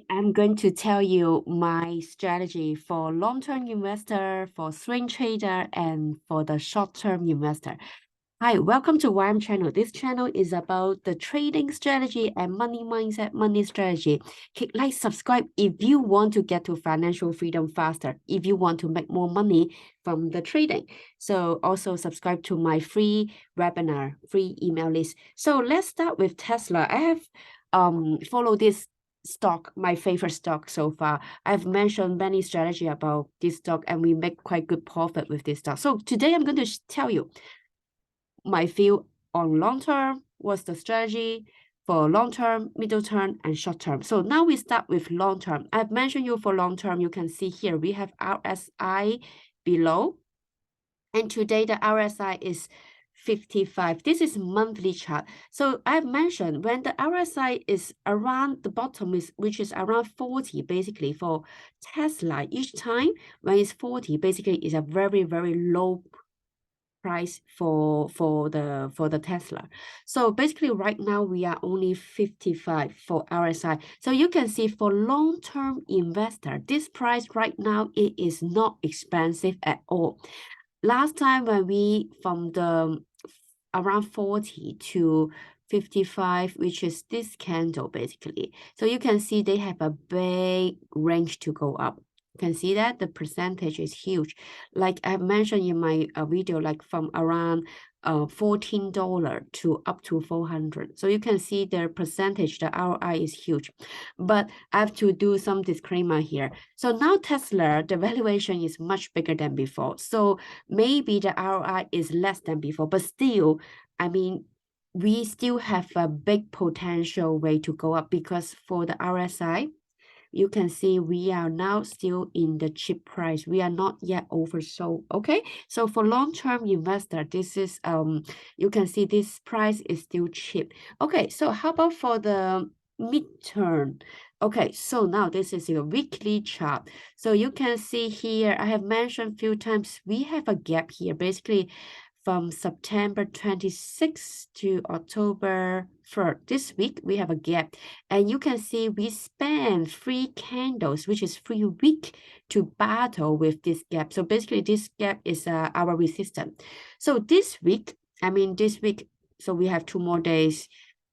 I'm going to tell you my strategy for long-term investor, for swing trader, and for the short-term investor. Hi, welcome to YM channel. This channel is about the trading strategy and money mindset, money strategy. Click like, subscribe if you want to get to financial freedom faster, if you want to make more money from the trading. So also subscribe to my free webinar, free email list. So let's start with Tesla. I have followed this stock, my favorite stock so far. I've mentioned many strategy about this stock and we make quite good profit with this stock. So today I'm going to tell you my view on long term, what's the strategy for long term, middle term, and short term. So now we start with long term. I've mentioned you for long term. You can see here we have RSI below. And today the RSI is 55. This is monthly chart. So I've mentioned when the RSI is around the bottom, which is around 40, basically for Tesla, each time when it's 40, basically is a very, very low price for the Tesla. So basically right now we are only 55 for RSI. So you can see for long-term investor, this price right now, it is not expensive at all. Last time when we from the around 40 to 55, which is this candle basically. So you can see they have a big range to go up. You can see that the percentage is huge. Like I mentioned in my video, like from around $14 to up to 400. So you can see their percentage, the ROI is huge. But I have to do some disclaimer here. So now Tesla, the valuation is much bigger than before. So maybe the ROI is less than before, but still, I mean, we still have a big potential way to go up because for the RSI, you can see we are now still in the cheap price. We are not yet oversold. Okay, so for long-term investor, this is you can see this price is still cheap. Okay, so how about for the midterm? Okay, so now this is your weekly chart. So you can see here, I have mentioned a few times, we have a gap here. Basically, from September 26th to October 3rd. This week, we have a gap. And you can see we spend 3 candles, which is 3 weeks to battle with this gap. So basically, this gap is our resistance. So this week, so we have 2 more days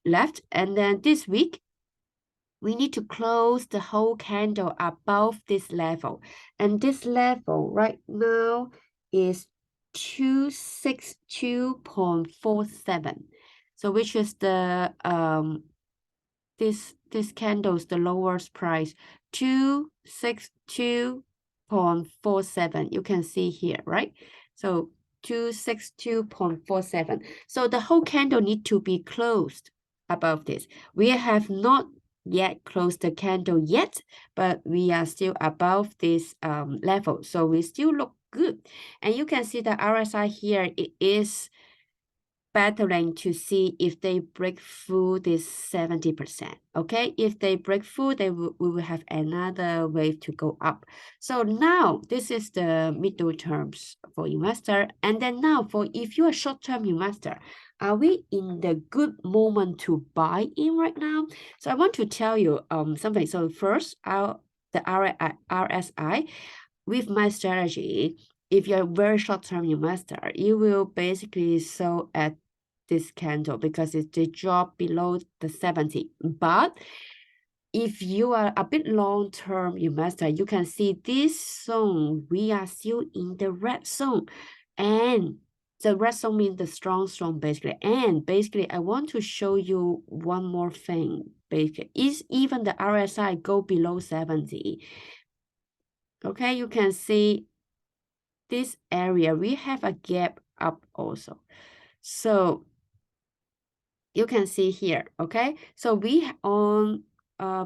left. And then this week, we need to close the whole candle above this level. And this level right now is 262.47. So which is the this candle's the lowest price, 262.47. You can see here, right? So 262.47. So the whole candle need to be closed above this. We have not yet closed the candle yet, but we are still above this level. So we still look good. And you can see the RSI here, it is battling to see if they break through this 70%. Okay, if they break through, we will have another wave to go up. So now this is the middle terms for investor. And then now for if you're a short-term investor, are we in the good moment to buy in right now? So I want to tell you something. So first, the RSI, with my strategy, if you're a very short-term investor, you will basically sell at this candle because it did drop below the 70. But if you are a bit long-term investor, you can see this zone, we are still in the red zone. And the red zone means the strong basically. And basically, I want to show you one more thing. Basically, is even the RSI go below 70. Okay, you can see this area, we have a gap up also. So you can see here, okay? So we on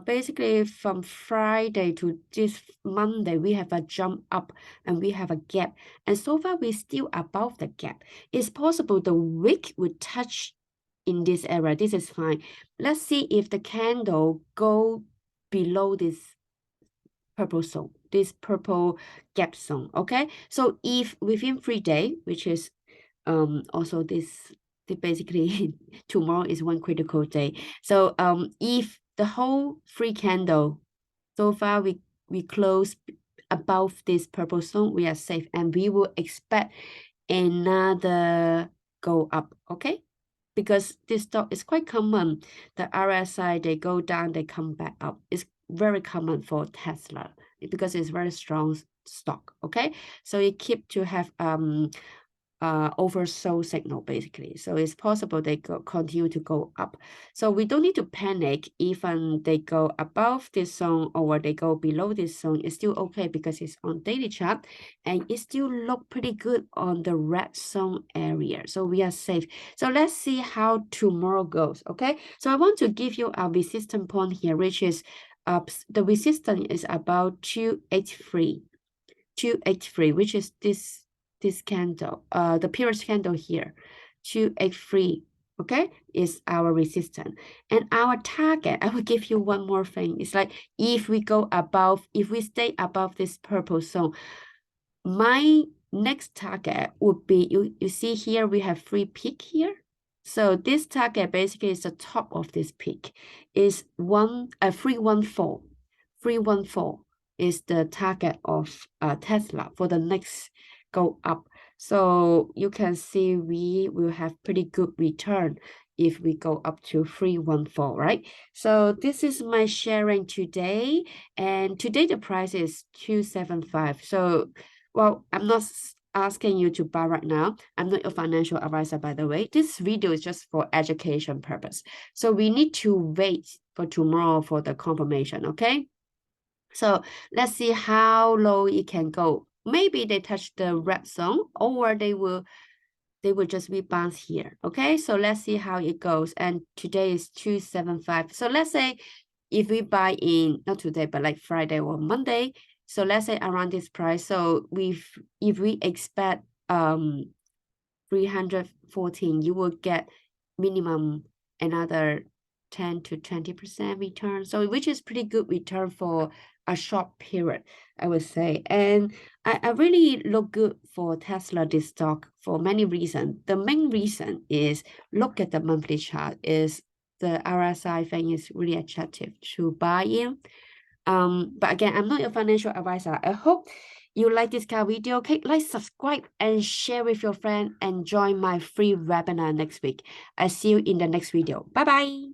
basically from Friday to this Monday, we have a jump up and we have a gap. And so far, we're still above the gap. It's possible the wick would touch in this area. This is fine. Let's see if the candle go below this purple zone, this purple gap zone, okay? So if within 3 days, which is also this basically tomorrow is one critical day. So if the whole 3 candle So far, we close above this purple zone. We are safe, and we will expect another go up. Okay, because this stock is quite common. The RSI, they go down, they come back up. It's very common for Tesla because it's very strong stock. Okay, so it keep to have oversold signal basically. So it's possible they continue to go up. So we don't need to panic even they go above this zone or they go below this zone. It's still okay because it's on daily chart and it still look pretty good on the red zone area. So we are safe. So let's see how tomorrow goes. Okay. So I want to give you a resistance point here, which is the resistance is about 283, which is this candle, the previous candle here, 283, okay, is our resistance. And our target, I will give you one more thing. It's like if we stay above this purple zone, my next target would be, you see here, we have 3 peak here. So this target basically is the top of this peak, is 314. 314 is the target of Tesla for the next go up. So you can see we will have pretty good return if we go up to 314, right? So this is my sharing today. And today the price is 275. So, well, I'm not asking you to buy right now. I'm not a financial advisor, by the way. This video is just for education purpose. So we need to wait for tomorrow for the confirmation, okay? So let's see how low it can go. Maybe they touch the red zone or they will just rebound here. Okay, so let's see how it goes. And today is 275. So let's say if we buy in, not today, but like Friday or Monday. So let's say around this price. So if we expect 314, you will get minimum another 10 to 20% return. So which is pretty good return for a short period, I would say. And I really look good for Tesla, this stock, for many reasons. The main reason is look at the monthly chart, is the RSI thing is really attractive to buy in. But again, I'm not your financial advisor. I hope you like this kind of video. Okay, like, subscribe, and share with your friend, and join my free webinar next week. I see you in the next video. Bye bye.